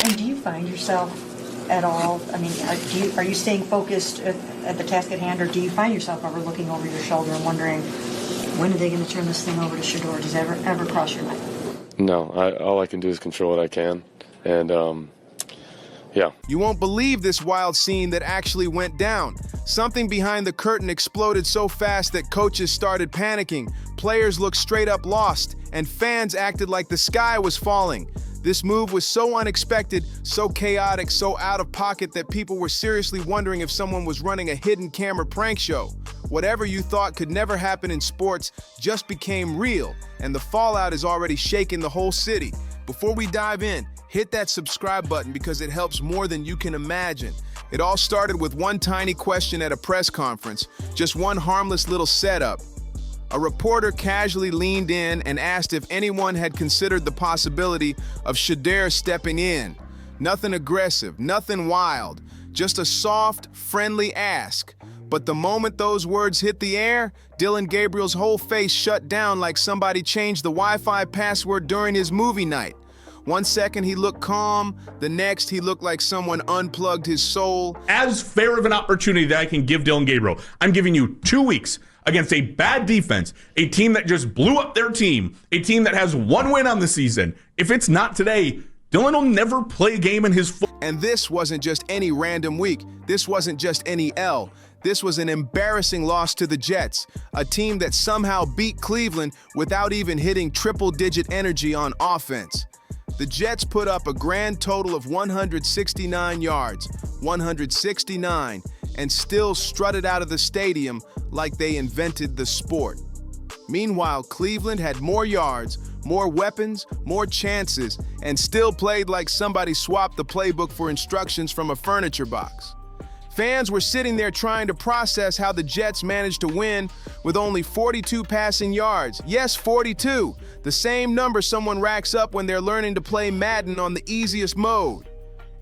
And do you find yourself at all, I mean, are you staying focused at the task at hand, or do you find yourself ever looking over your shoulder and wondering, when are they going to turn this thing over to Shedeur? Does that ever cross your mind? No, all I can do is control what I can. And, yeah. You won't believe this wild scene that actually went down. Something behind the curtain exploded so fast that coaches started panicking, players looked straight up lost, and fans acted like the sky was falling. This move was so unexpected, so chaotic, so out of pocket that people were seriously wondering if someone was running a hidden camera prank show. Whatever you thought could never happen in sports just became real, and the fallout is already shaking the whole city. Before we dive in, hit that subscribe button because it helps more than you can imagine. It all started with one tiny question at a press conference, just one harmless little setup. A reporter casually leaned in and asked if anyone had considered the possibility of Shedeur stepping in. Nothing aggressive, nothing wild, just a soft, friendly ask. But the moment those words hit the air, Dillon Gabriel's whole face shut down like somebody changed the Wi-Fi password during his movie night. 1 second he looked calm, the next he looked like someone unplugged his soul. As fair of an opportunity that I can give Dillon Gabriel, I'm giving you 2 weeks against a bad defense, a team that just blew up their team, a team that has 1 win on the season. If it's not today, Dillon will never play a game in his And this wasn't just any random week. This wasn't just any L. This was an embarrassing loss to the Jets, a team that somehow beat Cleveland without even hitting triple-digit energy on offense. The Jets put up a grand total of 169 yards, 169, and still strutted out of the stadium like they invented the sport. Meanwhile, Cleveland had more yards, more weapons, more chances, and still played like somebody swapped the playbook for instructions from a furniture box. Fans were sitting there trying to process how the Jets managed to win with only 42 passing yards. Yes, 42, the same number someone racks up when they're learning to play Madden on the easiest mode.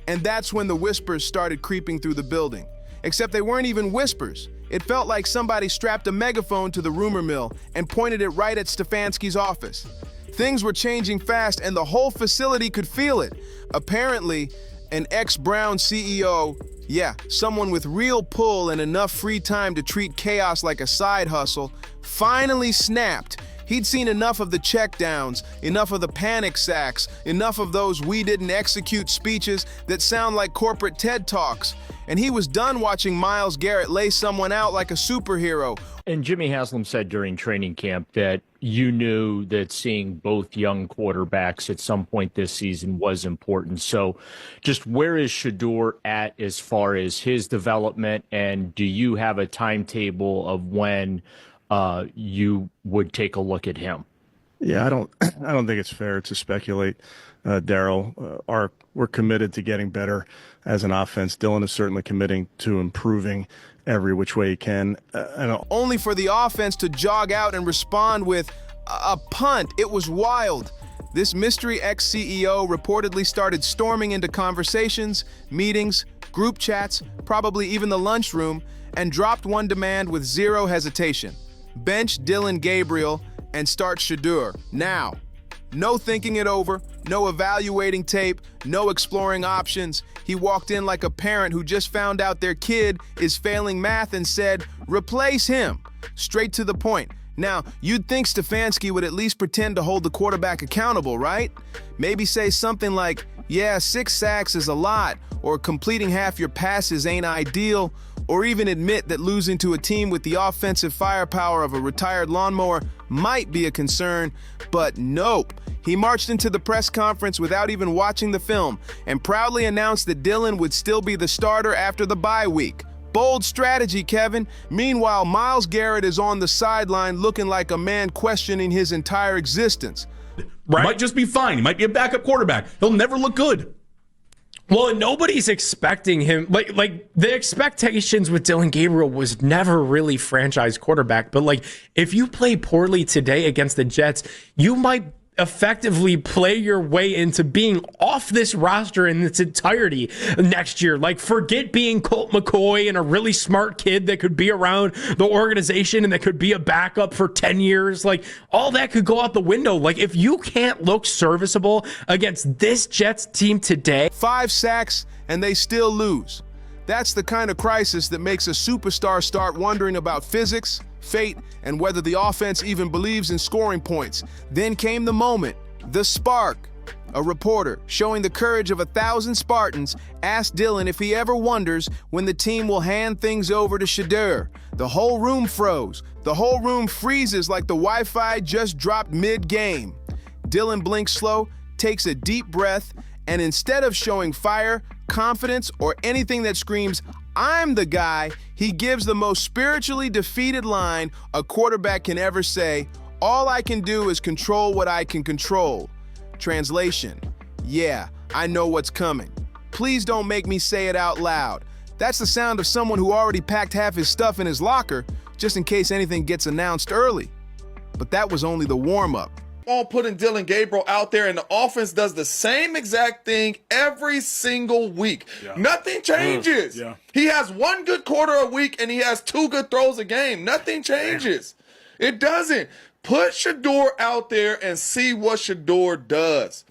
And that's when the whispers started creeping through the building. Except they weren't even whispers. It felt like somebody strapped a megaphone to the rumor mill and pointed it right at Stefanski's office. Things were changing fast and the whole facility could feel it. Apparently, an ex-Brown CEO, someone with real pull and enough free time to treat chaos like a side hustle, finally snapped. He'd seen enough of the checkdowns, enough of the panic sacks, enough of those "we didn't execute" speeches that sound like corporate TED Talks. And he was done watching Myles Garrett lay someone out like a superhero. And Jimmy Haslam said during training camp that you knew that seeing both young quarterbacks at some point this season was important. So just where is Shedeur at as far as his development, and do you have a timetable of when you would take a look at him? Yeah, I don't think it's fair to speculate, Daryl. We're committed to getting better as an offense. Dillon is certainly committing to improving every which way he can. Only for the offense to jog out and respond with a punt. It was wild. This mystery ex-CEO reportedly started storming into conversations, meetings, group chats, probably even the lunchroom, and dropped one demand with zero hesitation. Bench Dillon Gabriel and start Shedeur now. No thinking it over, no evaluating tape, no exploring options. He walked in like a parent who just found out their kid is failing math and said, "Replace him." Straight to the point. Now, you'd think Stefanski would at least pretend to hold the quarterback accountable, right? Maybe say something like, "Yeah, 6 sacks is a lot," or "completing half your passes ain't ideal," or even admit that losing to a team with the offensive firepower of a retired lawnmower might be a concern, but nope. He marched into the press conference without even watching the film and proudly announced that Dillon would still be the starter after the bye week. Bold strategy, Kevin. Meanwhile, Myles Garrett is on the sideline looking like a man questioning his entire existence. Right. Might just be fine. He might be a backup quarterback. He'll never look good. Well, and nobody's expecting him. Like the expectations with Dillon Gabriel was never really franchise quarterback. But like, if you play poorly today against the Jets, you might effectively play your way into being off this roster in its entirety next year. Like, forget being Colt McCoy and a really smart kid that could be around the organization and that could be a backup for 10 years. Like, all that could go out the window. Like, if you can't look serviceable against this Jets team today. 5 sacks and they still lose. That's the kind of crisis that makes a superstar start wondering about physics, fate, and whether the offense even believes in scoring points. Then came the moment, the spark. A reporter, showing the courage of 1,000 Spartans, asked Dillon if he ever wonders when the team will hand things over to Shedeur. The whole room froze. The whole room freezes like the Wi-Fi just dropped mid-game. Dillon blinks slow, takes a deep breath, and instead of showing fire, confidence, or anything that screams, "I'm the guy," he gives the most spiritually defeated line a quarterback can ever say: "All I can do is control what I can control." Translation: yeah, I know what's coming. Please don't make me say it out loud. That's the sound of someone who already packed half his stuff in his locker, just in case anything gets announced early. But that was only the warm-up. On putting Dillon Gabriel out there, and the offense does the same exact thing every single week. Nothing changes. He has 1 good quarter a week and he has 2 good throws a game. Nothing changes. It doesn't. Put Shedeur out there and see what Shedeur does.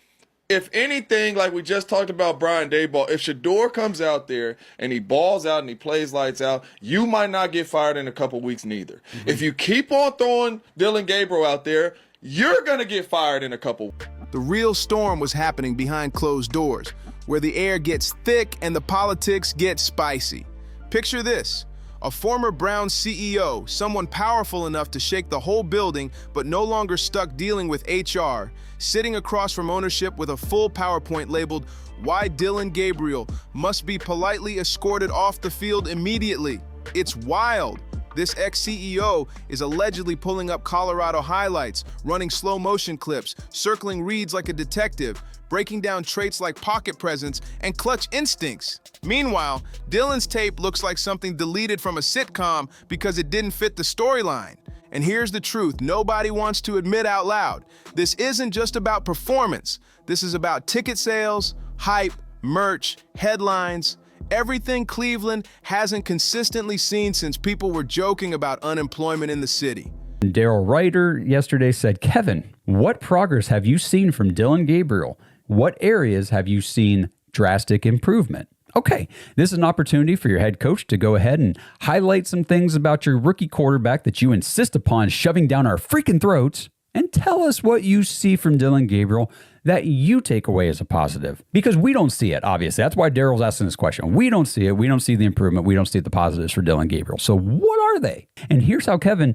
If anything, like we just talked about Brian Daboll, if Shedeur comes out there and he balls out and he plays lights out, you might not get fired in a couple weeks neither. If you keep on throwing Dillon Gabriel out there, you're going to get fired in a couple. The real storm was happening behind closed doors, where the air gets thick and the politics get spicy. Picture this: a former Browns CEO, someone powerful enough to shake the whole building but no longer stuck dealing with HR, sitting across from ownership with a full PowerPoint labeled, "Why Dillon Gabriel must be politely escorted off the field immediately." It's wild. This ex-CEO is allegedly pulling up Colorado highlights, running slow motion clips, circling reads like a detective, breaking down traits like pocket presence and clutch instincts. Meanwhile, Dillon's tape looks like something deleted from a sitcom because it didn't fit the storyline. And here's the truth nobody wants to admit out loud. This isn't just about performance. This is about ticket sales, hype, merch, headlines. Everything Cleveland hasn't consistently seen since people were joking about unemployment in the city. Daryl Ryder yesterday said, "Kevin, what progress have you seen from Dillon Gabriel? What areas have you seen drastic improvement?" Okay, this is an opportunity for your head coach to go ahead and highlight some things about your rookie quarterback that you insist upon shoving down our freaking throats, and tell us what you see from Dillon Gabriel that you take away as a positive. Because we don't see it, obviously. That's why Daryl's asking this question. We don't see it. We don't see the improvement. We don't see the positives for Dillon Gabriel. So what are they? And here's how Kevin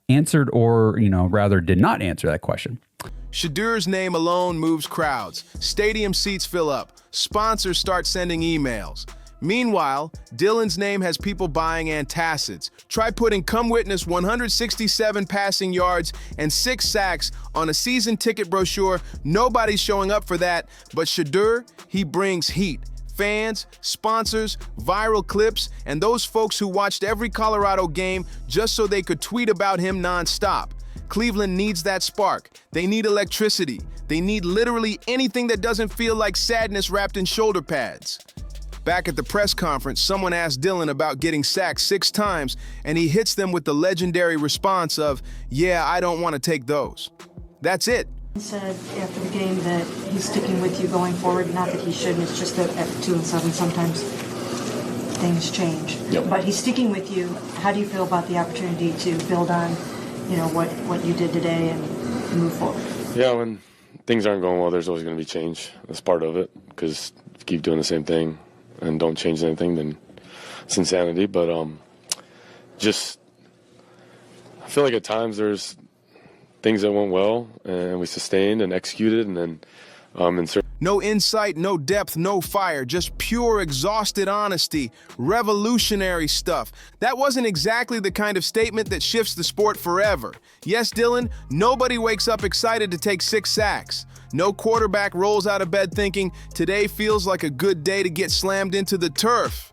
answered, or, rather did not answer that question. Shedeur's name alone moves crowds. Stadium seats fill up. Sponsors start sending emails. Meanwhile, Dillon's name has people buying antacids. Try putting come witness 167 passing yards and 6 sacks on a season ticket brochure. Nobody's showing up for that, but Shedeur, he brings heat. Fans, sponsors, viral clips, and those folks who watched every Colorado game just so they could tweet about him nonstop. Cleveland needs that spark. They need electricity. They need literally anything that doesn't feel like sadness wrapped in shoulder pads. Back at the press conference, someone asked Dillon about getting sacked 6 times, and he hits them with the legendary response of, "Yeah, I don't want to take those." That's it. He said after the game that he's sticking with you going forward. Not that he shouldn't, it's just that at 2-7 sometimes things change. But he's sticking with you. How do you feel about the opportunity to build on, what you did today and move forward? Yeah, when things aren't going well, there's always going to be change. That's part of it, because if you keep doing the same thing and don't change anything, then it's insanity. But I feel like at times there's things that went well and we sustained and executed, and then no insight, no depth, no fire, just pure exhausted honesty, revolutionary stuff. That wasn't exactly the kind of statement that shifts the sport forever. Yes, Dillon, nobody wakes up excited to take 6 sacks. No quarterback rolls out of bed thinking, today feels like a good day to get slammed into the turf.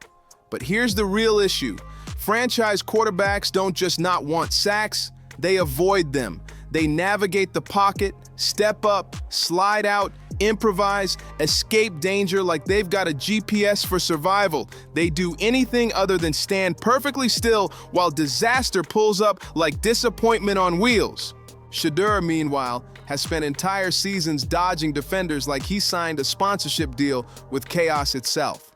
But here's the real issue. Franchise quarterbacks don't just not want sacks, they avoid them. They navigate the pocket, step up, slide out, improvise, escape danger like they've got a GPS for survival. They do anything other than stand perfectly still while disaster pulls up like disappointment on wheels. Shedeur, meanwhile, has spent entire seasons dodging defenders like he signed a sponsorship deal with chaos itself.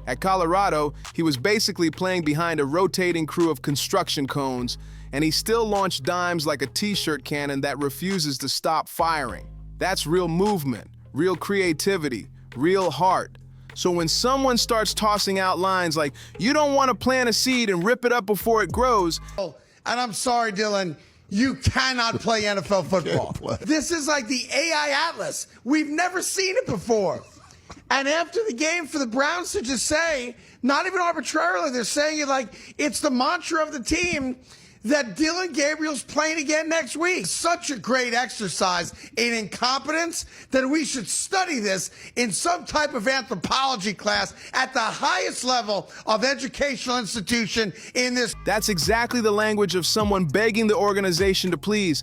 At Colorado, he was basically playing behind a rotating crew of construction cones, and he still launched dimes like a t-shirt cannon that refuses to stop firing. That's real movement, real creativity, real heart. So when someone starts tossing out lines like, "You don't want to plant a seed and rip it up before it grows," and I'm sorry, Dillon, you cannot play NFL football. This is like the AI Atlas. We've never seen it before. And after the game, for the Browns to just say, not even arbitrarily, they're saying it like it's the mantra of the team that Dillon Gabriel's playing again next week. Such a great exercise in incompetence that we should study this in some type of anthropology class at the highest level of educational institution in this. That's exactly the language of someone begging the organization to please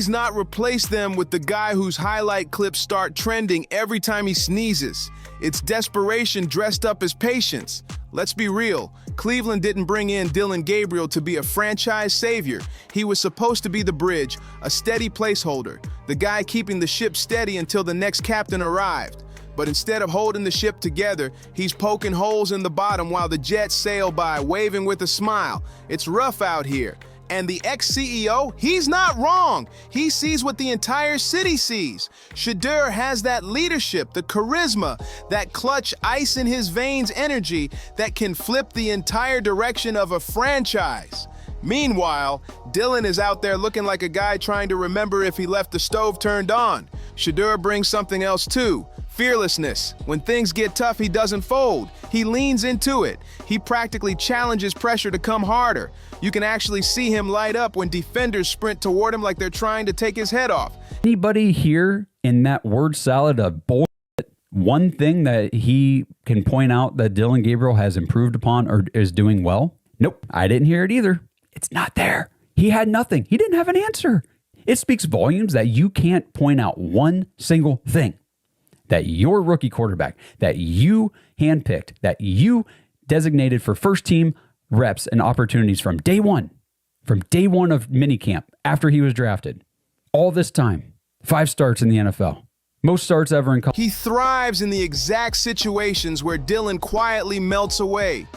not replace them with the guy whose highlight clips start trending every time he sneezes. It's desperation dressed up as patience. Let's be real. Cleveland didn't bring in Dillon Gabriel to be a franchise savior. He was supposed to be the bridge, a steady placeholder, the guy keeping the ship steady until the next captain arrived. But instead of holding the ship together, he's poking holes in the bottom while the Jets sail by, waving with a smile. It's rough out here. And the ex-CEO, he's not wrong. He sees what the entire city sees. Shedeur has that leadership, the charisma, that clutch ice in his veins energy that can flip the entire direction of a franchise. Meanwhile, Dillon is out there looking like a guy trying to remember if he left the stove turned on. Shedeur brings something else too. Fearlessness. When things get tough, he doesn't fold. He leans into it. He practically challenges pressure to come harder. You can actually see him light up when defenders sprint toward him like they're trying to take his head off. Anybody here in that word salad of bullshit, one thing that he can point out that Dillon Gabriel has improved upon or is doing well? Nope, I didn't hear it either. It's not there. He had nothing. He didn't have an answer. It speaks volumes that you can't point out one single thing that your rookie quarterback, that you handpicked, that you designated for first team reps and opportunities from day one of minicamp after he was drafted. All this time, 5 starts in the NFL. Most starts ever in college. He thrives in the exact situations where Dillon quietly melts away.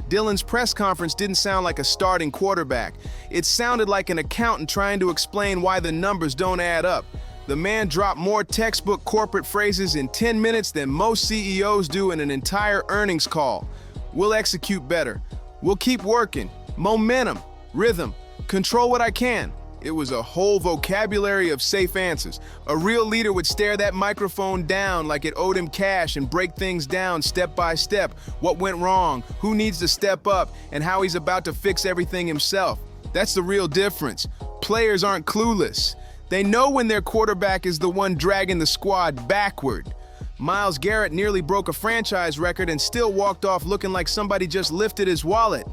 Dillon's press conference didn't sound like a starting quarterback. It sounded like an accountant trying to explain why the numbers don't add up. The man dropped more textbook corporate phrases in 10 minutes than most CEOs do in an entire earnings call. We'll execute better. We'll keep working. Momentum, rhythm, control what I can. It was a whole vocabulary of safe answers. A real leader would stare that microphone down like it owed him cash and break things down step by step. What went wrong, who needs to step up, and how he's about to fix everything himself. That's the real difference. Players aren't clueless. They know when their quarterback is the one dragging the squad backward. Myles Garrett nearly broke a franchise record and still walked off looking like somebody just lifted his wallet.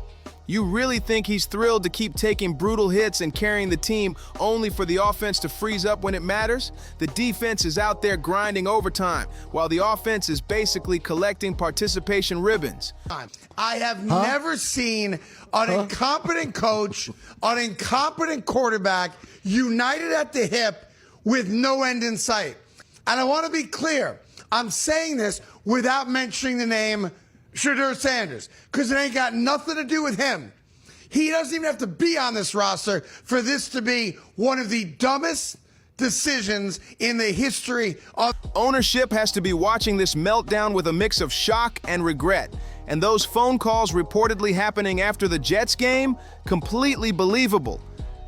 You really think he's thrilled to keep taking brutal hits and carrying the team only for the offense to freeze up when it matters? The defense is out there grinding overtime, while the offense is basically collecting participation ribbons. I have never seen an incompetent coach, an incompetent quarterback united at the hip with no end in sight. And I want to be clear. I'm saying this without mentioning the name Shedeur Sanders, because it ain't got nothing to do with him. He doesn't even have to be on this roster for this to be one of the dumbest decisions in the history of... Ownership has to be watching this meltdown with a mix of shock and regret. And those phone calls reportedly happening after the Jets game, completely believable.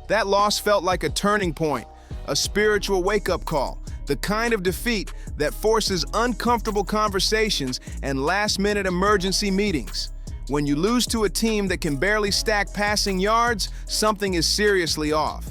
That loss felt like a turning point, a spiritual wake-up call. The kind of defeat that forces uncomfortable conversations and last-minute emergency meetings. When you lose to a team that can barely stack passing yards, something is seriously off.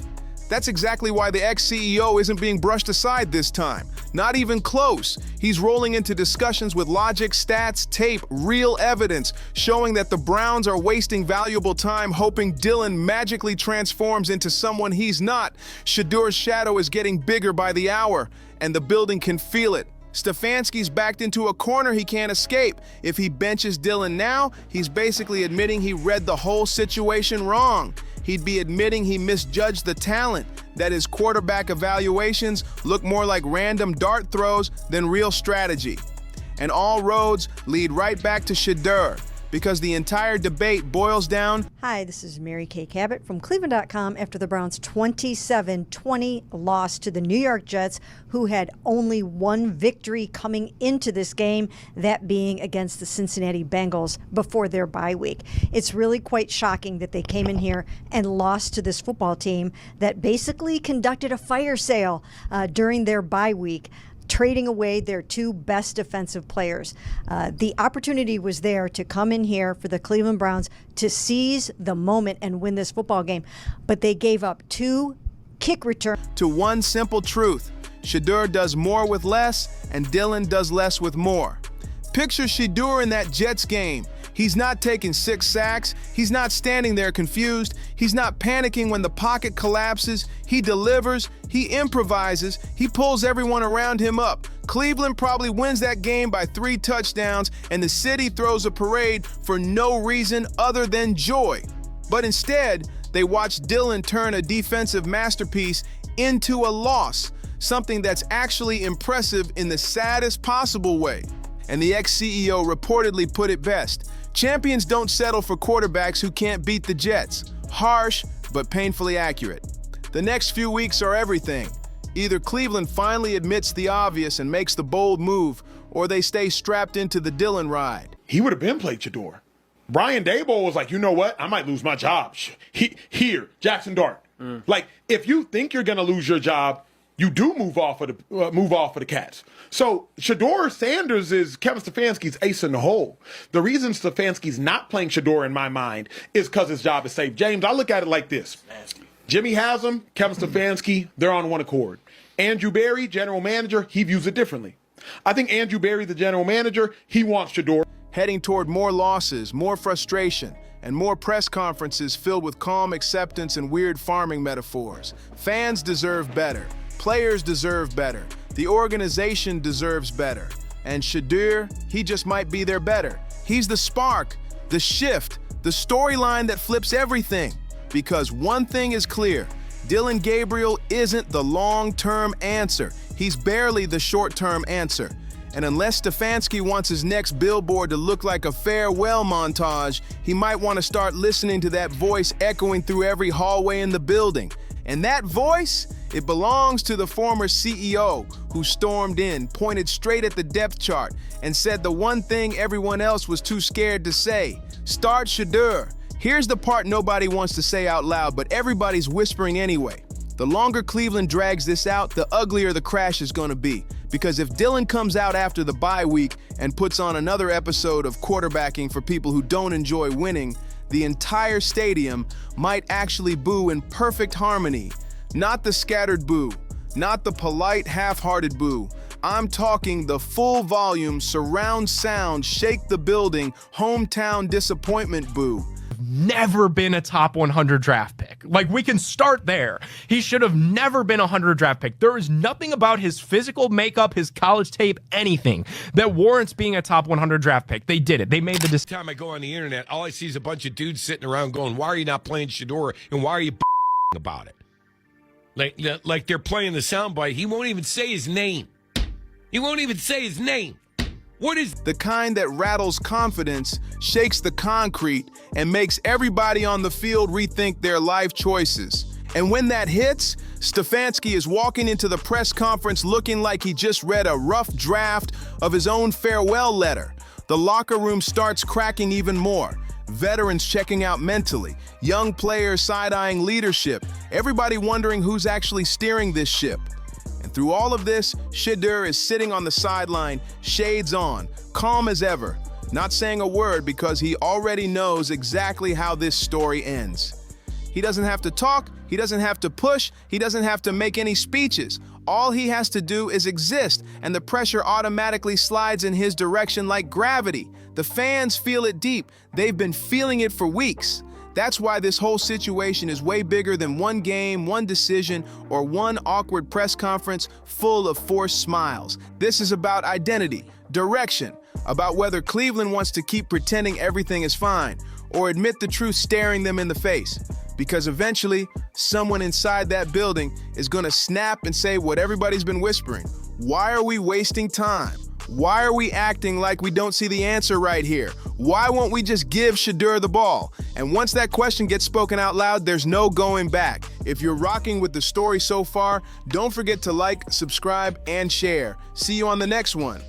That's exactly why the ex-CEO isn't being brushed aside this time. Not even close. He's rolling into discussions with logic, stats, tape, real evidence, showing that the Browns are wasting valuable time hoping Dillon magically transforms into someone he's not. Shedeur's shadow is getting bigger by the hour, and the building can feel it. Stefanski's backed into a corner he can't escape. If he benches Dillon now, he's basically admitting he read the whole situation wrong. He'd be admitting he misjudged the talent, that his quarterback evaluations look more like random dart throws than real strategy. And all roads lead right back to Shedeur, because the entire debate boils down. Hi, this is Mary Kay Cabot from Cleveland.com after the Browns' 27-20 loss to the New York Jets, who had only one victory coming into this game, that being against the Cincinnati Bengals before their bye week. It's really quite shocking that they came in here and lost to this football team that basically conducted a fire sale during their bye week, trading away their two best defensive players. The opportunity was there to come in here for the Cleveland Browns to seize the moment and win this football game, but they gave up two kick returns. To one simple truth: Shedeur does more with less, and Dillon does less with more. Picture Shedeur in that Jets game. He's not taking 6 sacks. He's not standing there confused. He's not panicking when the pocket collapses. He delivers. He improvises. He pulls everyone around him up. Cleveland probably wins that game by 3 touchdowns, and the city throws a parade for no reason other than joy. But instead, they watch Dillon turn a defensive masterpiece into a loss, something that's actually impressive in the saddest possible way. And the ex-CEO reportedly put it best: champions don't settle for quarterbacks who can't beat the Jets. Harsh, but painfully accurate. The next few weeks are everything. Either Cleveland finally admits the obvious and makes the bold move, or they stay strapped into the Dillon ride. He would have been played Shedeur. Brian Daboll was like, you know what? I might lose my job. Here, Jackson Dart. Like, if you think you're going to lose your job, you do move off of the Cats. So Shedeur Sanders is Kevin Stefanski's ace in the hole. The reason Stefanski's not playing Shedeur in my mind is because his job is safe. James, I look at it like this: Jimmy Haslam, Kevin Stefanski, they're on one accord. Andrew Berry, general manager, he views it differently. I think Andrew Berry, the general manager, he wants Shedeur. Heading toward more losses, more frustration, and more press conferences filled with calm acceptance and weird farming metaphors. Fans deserve better. Players deserve better. The organization deserves better. And Shedeur, he just might be their better. He's the spark, the shift, the storyline that flips everything. Because one thing is clear: Dillon Gabriel isn't the long-term answer. He's barely the short-term answer. And unless Stefanski wants his next billboard to look like a farewell montage, he might want to start listening to that voice echoing through every hallway in the building. And that voice, it belongs to the former CEO who stormed in, pointed straight at the depth chart, and said the one thing everyone else was too scared to say: start Shedeur. Here's the part nobody wants to say out loud, but everybody's whispering anyway. The longer Cleveland drags this out, the uglier the crash is going to be. Because if Dillon comes out after the bye week and puts on another episode of quarterbacking for people who don't enjoy winning, the entire stadium might actually boo in perfect harmony. Not the scattered boo, not the polite, half-hearted boo. I'm talking the full volume, surround sound, shake the building, hometown disappointment boo. Never been a top 100 draft pick. Like, we can start there. He should have never been a 100 draft pick. There is nothing about his physical makeup, his college tape, anything that warrants being a top 100 draft pick. They did it. They made the decision. Every time I go on the internet, all I see is a bunch of dudes sitting around going, why are you not playing Shedeur, and why are you about it? Like they're playing the soundbite. He won't even say his name. He won't even say his name. What is the kind that rattles confidence, shakes the concrete, and makes everybody on the field rethink their life choices? And when that hits, Stefanski is walking into the press conference looking like he just read a rough draft of his own farewell letter. The locker room starts cracking even more. Veterans checking out mentally, young players side-eyeing leadership, everybody wondering who's actually steering this ship. And through all of this, Shedeur is sitting on the sideline, shades on, calm as ever, not saying a word because he already knows exactly how this story ends. He doesn't have to talk. He doesn't have to push. He doesn't have to make any speeches. All he has to do is exist, and the pressure automatically slides in his direction like gravity. The fans feel it deep. They've been feeling it for weeks. That's why this whole situation is way bigger than one game, one decision, or one awkward press conference full of forced smiles. This is about identity, direction, about whether Cleveland wants to keep pretending everything is fine or admit the truth staring them in the face. Because eventually, someone inside that building is going to snap and say what everybody's been whispering. Why are we wasting time? Why are we acting like we don't see the answer right here? Why won't we just give Shedeur the ball? And once that question gets spoken out loud, there's no going back. If you're rocking with the story so far, don't forget to like, subscribe, and share. See you on the next one.